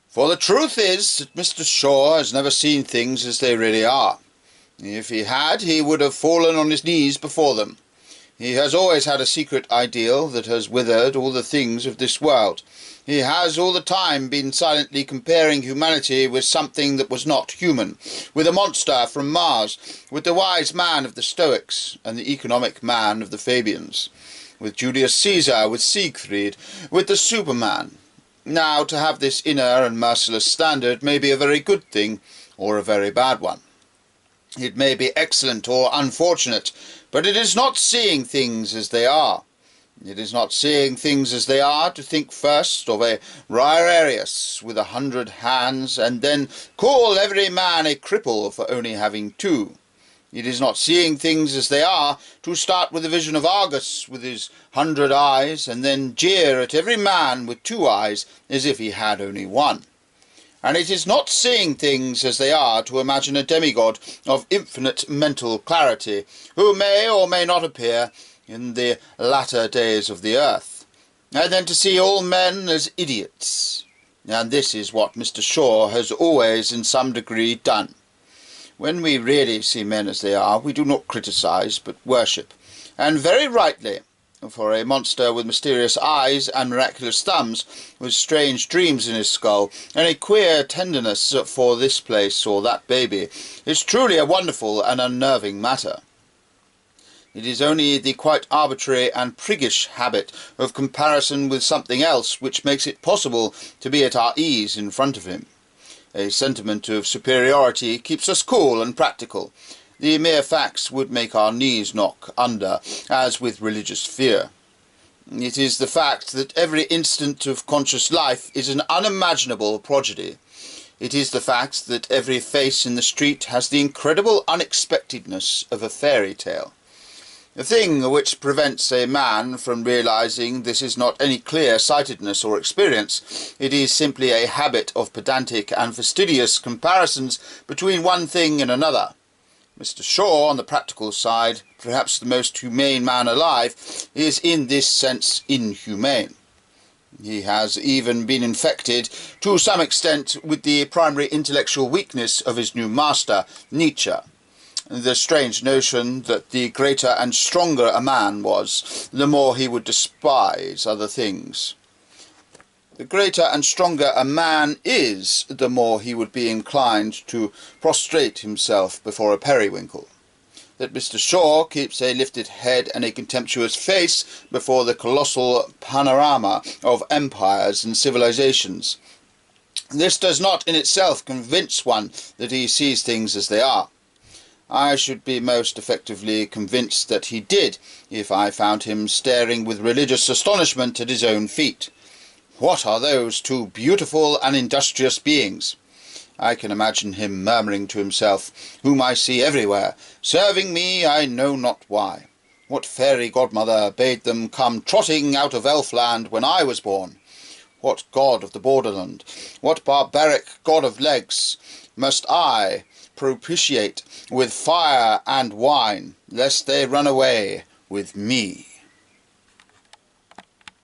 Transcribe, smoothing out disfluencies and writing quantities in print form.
For the truth is that Mr. Shaw has never seen things as they really are. If he had, he would have fallen on his knees before them. He has always had a secret ideal that has withered all the things of this world. He has all the time been silently comparing humanity with something that was not human, with a monster from Mars, with the wise man of the Stoics and the economic man of the Fabians, with Julius Caesar, with Siegfried, with the Superman. Now, to have this inner and merciless standard may be a very good thing or a very bad one. It may be excellent or unfortunate, but it is not seeing things as they are. It is not seeing things as they are to think first of a Vicarious with 100 hands, and then call every man a cripple for only having 2. It is not seeing things as they are to start with a vision of Argus with his 100 eyes, and then jeer at every man with 2 eyes as if he had only 1. And it is not seeing things as they are to imagine a demigod of infinite mental clarity, who may or may not appear in the latter days of the earth, and then to see all men as idiots. And this is what Mr. Shaw has always in some degree done. When we really see men as they are, we do not criticise, but worship, and very rightly, for a monster with mysterious eyes and miraculous thumbs, with strange dreams in his skull, and a queer tenderness for this place or that baby, is truly a wonderful and unnerving matter. It is only the quite arbitrary and priggish habit of comparison with something else which makes it possible to be at our ease in front of him. A sentiment of superiority keeps us cool and practical. The mere facts would make our knees knock under, as with religious fear. It is the fact that every instant of conscious life is an unimaginable prodigy. It is the fact that every face in the street has the incredible unexpectedness of a fairy tale. The thing which prevents a man from realizing this is not any clear-sightedness or experience. It is simply a habit of pedantic and fastidious comparisons between one thing and another. Mr. Shaw, on the practical side, perhaps the most humane man alive, is in this sense inhumane. He has even been infected, to some extent, with the primary intellectual weakness of his new master, Nietzsche. The strange notion that the greater and stronger a man was, the more he would despise other things. The greater and stronger a man is, the more he would be inclined to prostrate himself before a periwinkle. That Mr. Shaw keeps a lifted head and a contemptuous face before the colossal panorama of empires and civilizations. This does not in itself convince one that he sees things as they are. I should be most effectively convinced that he did, if I found him staring with religious astonishment at his own feet. What are those 2 beautiful and industrious beings? I can imagine him murmuring to himself, whom I see everywhere, serving me I know not why. What fairy godmother bade them come trotting out of elfland when I was born? What god of the borderland, what barbaric god of legs, must I propitiate with fire and wine, lest they run away with me?